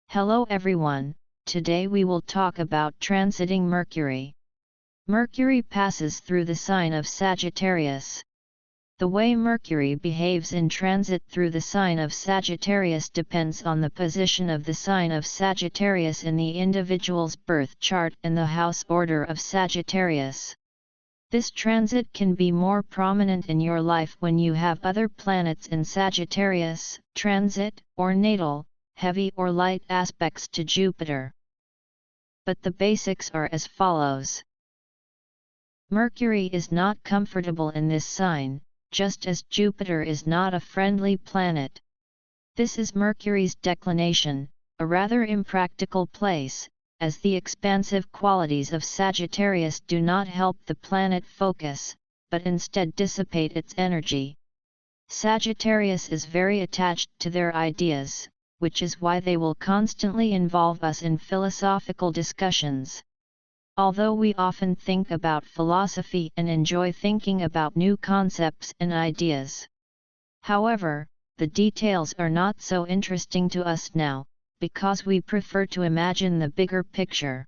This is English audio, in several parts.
Hello everyone, today we will talk about transiting Mercury. Mercury passes through the sign of Sagittarius. The way Mercury behaves in transit through the sign of Sagittarius depends on the position of the sign of Sagittarius in the individual's birth chart and the house order of Sagittarius. This transit can be more prominent in your life when you have other planets in Sagittarius, transit, or natal, heavy or light aspects to Jupiter. But the basics are as follows. Mercury is not comfortable in this sign, just as Jupiter is not a friendly planet. This is Mercury's declination, a rather impractical place, as the expansive qualities of Sagittarius do not help the planet focus, but instead dissipate its energy. Sagittarius is very attached to their ideas, which is why they will constantly involve us in philosophical discussions. Although we often think about philosophy and enjoy thinking about new concepts and ideas. However, the details are not so interesting to us now, because we prefer to imagine the bigger picture.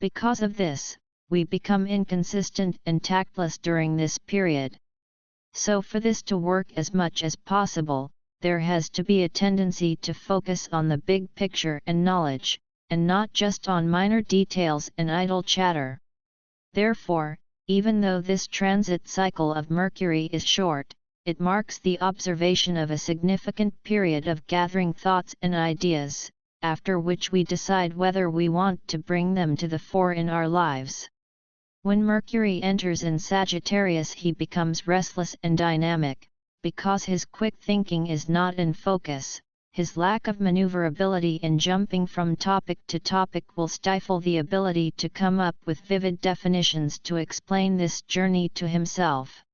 Because of this, we become inconsistent and tactless during this period. So for this to work as much as possible, there has to be a tendency to focus on the big picture and knowledge, and not just on minor details and idle chatter. Therefore, even though this transit cycle of Mercury is short, it marks the observation of a significant period of gathering thoughts and ideas, after which we decide whether we want to bring them to the fore in our lives. When Mercury enters in Sagittarius, he becomes restless and dynamic, because his quick thinking is not in focus. His lack of maneuverability in jumping from topic to topic will stifle the ability to come up with vivid definitions to explain this journey to himself.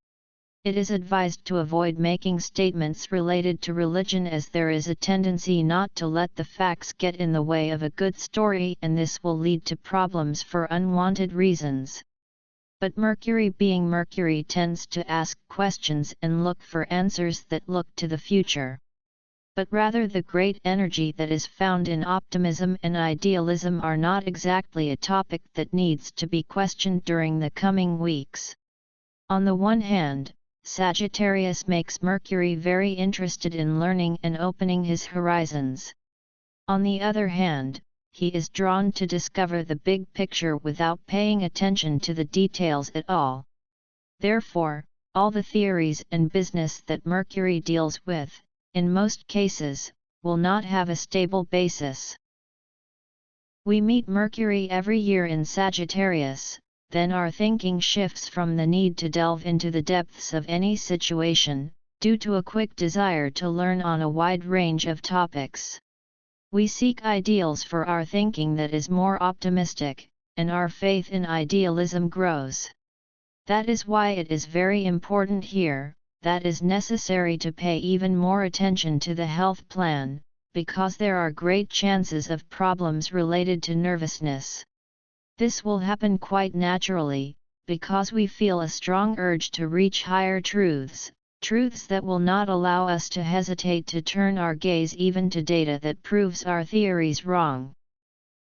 It is advised to avoid making statements related to religion, as there is a tendency not to let the facts get in the way of a good story, and this will lead to problems for unwanted reasons. But Mercury, being Mercury, tends to ask questions and look for answers that look to the future. But rather, the great energy that is found in optimism and idealism are not exactly a topic that needs to be questioned during the coming weeks. On the one hand, Sagittarius makes Mercury very interested in learning and opening his horizons. On the other hand, he is drawn to discover the big picture without paying attention to the details at all. Therefore, all the theories and business that Mercury deals with, in most cases, will not have a stable basis. We meet Mercury every year in Sagittarius, then our thinking shifts from the need to delve into the depths of any situation, due to a quick desire to learn on a wide range of topics. We seek ideals for our thinking that is more optimistic, and our faith in idealism grows. That is why it is very important here, that is necessary to pay even more attention to the health plan, because there are great chances of problems related to nervousness. This will happen quite naturally, because we feel a strong urge to reach higher truths, truths that will not allow us to hesitate to turn our gaze even to data that proves our theories wrong.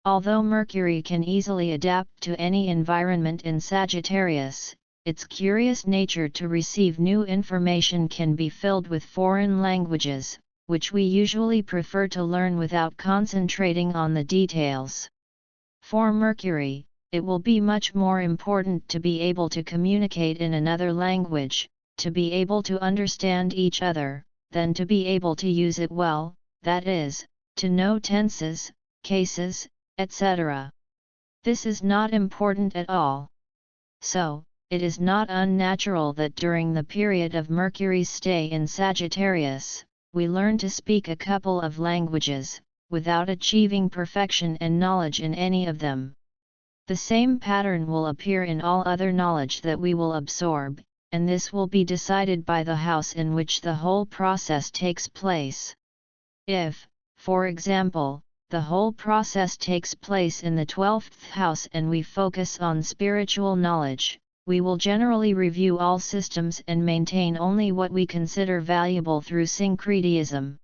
Although Mercury can easily adapt to any environment in Sagittarius, its curious nature to receive new information can be filled with foreign languages, which we usually prefer to learn without concentrating on the details. For Mercury, it will be much more important to be able to communicate in another language, to be able to understand each other, than to be able to use it well, that is, to know tenses, cases, etc. This is not important at all. So, it is not unnatural that during the period of Mercury's stay in Sagittarius, we learn to speak a couple of languages, without achieving perfection and knowledge in any of them. The same pattern will appear in all other knowledge that we will absorb, and this will be decided by the house in which the whole process takes place. If, for example, the whole process takes place in the 12th house and we focus on spiritual knowledge, we will generally review all systems and maintain only what we consider valuable through syncretism.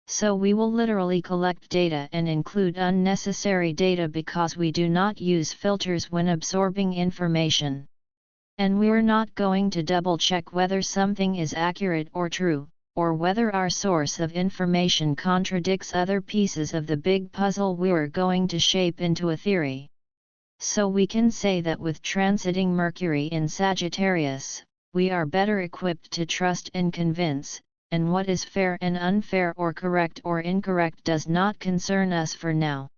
So we will literally collect data and include unnecessary data because we do not use filters when absorbing information. And we're not going to double check whether something is accurate or true, or whether our source of information contradicts other pieces of the big puzzle we're going to shape into a theory. So we can say that with transiting Mercury in Sagittarius, we are better equipped to trust and convince, and what is fair and unfair or correct or incorrect does not concern us for now.